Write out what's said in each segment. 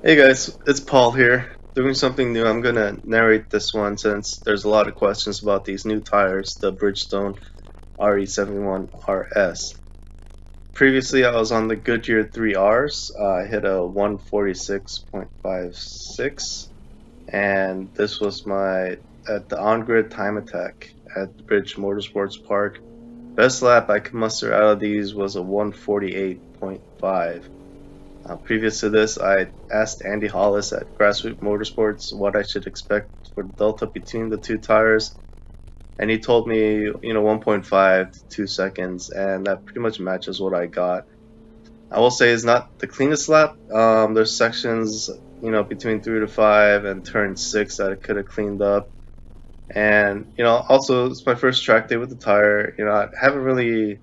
Hey guys, it's Paul here. Doing something new. I'm gonna narrate this one since there's a lot of questions about these new tires, the Bridgestone RE71RS. Previously, I was on the Goodyear 3Rs. I hit a 146.56, and this was my at the on-grid time attack at Ridge Motorsports Park. Best lap I could muster out of these was a 148.5. Previous to this, I asked Andy Hollis at Grassroots Motorsports what I should expect for the delta between the two tires, and he told me, 1.5 to 2 seconds, and that pretty much matches what I got. I will say it's not the cleanest lap. There's sections, between 3 to 5 and turn 6 that I could have cleaned up. And, also it's my first track day with the tire. I haven't really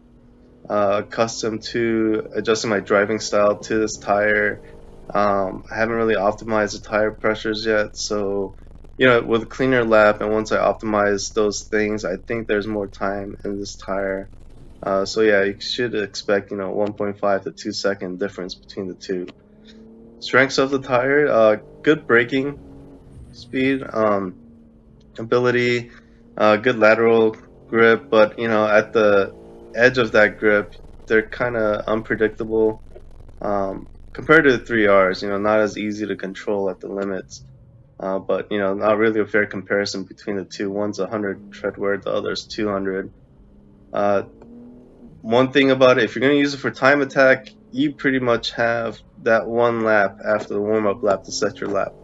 accustomed to adjusting my driving style to this tire. I haven't really optimized the tire pressures yet, so with a cleaner lap and once I optimize those things, I think there's more time in this tire. So yeah, you should expect 1.5 to 2 second difference between the two. Strengths of the tire: good braking speed, ability, good lateral grip, but at the edge of that grip, they're kind of unpredictable compared to the 3Rs. Not as easy to control at the limits, but not really a fair comparison between the two. One's 100 tread wear, the other's 200. One thing about it, if you're going to use it for time attack, you pretty much have that one lap after the warm-up lap to set your lap.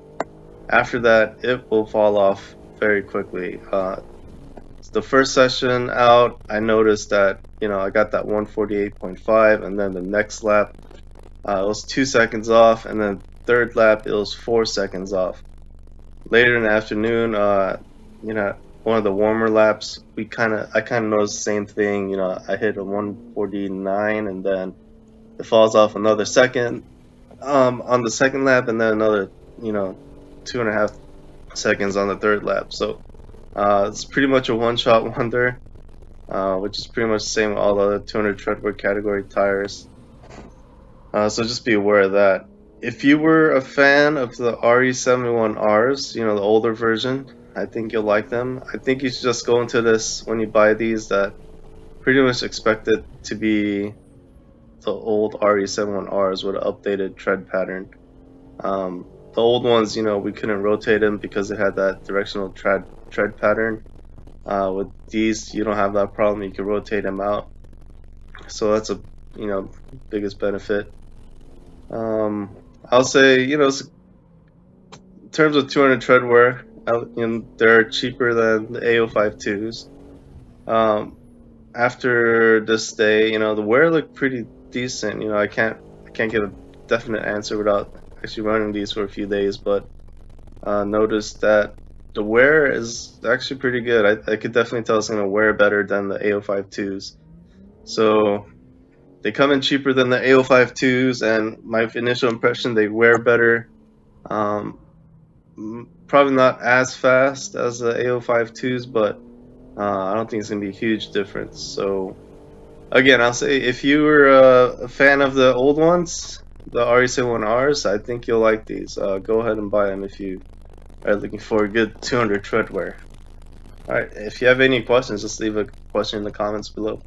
After that, it will fall off very quickly. The first session out, I noticed that I got that 148.5, and then the next lap it was 2 seconds off, and then third lap it was 4 seconds off. Later in the afternoon, one of the warmer laps, I kind of noticed the same thing. I hit a 149, and then it falls off another second on the second lap, and then another 2.5 seconds on the third lap. So it's pretty much a one-shot wonder, which is pretty much the same with all the other 200 treadwear category tires. So just be aware of that. If you were a fan of the RE71Rs, the older version, I think you'll like them. I think you should just go into this when you buy these that pretty much expect it to be the old RE71Rs with an updated tread pattern. The old ones, we couldn't rotate them because it had that directional tread pattern. With these, you don't have that problem. You can rotate them out, so that's a biggest benefit. I'll say in terms of 200 tread wear, they're cheaper than the A052s. After this day, the wear looked pretty decent. I can't give a definite answer without actually running these for a few days, but noticed that the wear is actually pretty good. I could definitely tell it's gonna wear better than the A052s. So they come in cheaper than the A052s, and my initial impression, they wear better. Probably not as fast as the A052s, but I don't think it's gonna be a huge difference. So again, I'll say if you were a fan of the old ones, the RE71Rs, I think you'll like these. Go ahead and buy them if you are looking for a good 200 tread wear. Alright, if you have any questions, just leave a question in the comments below.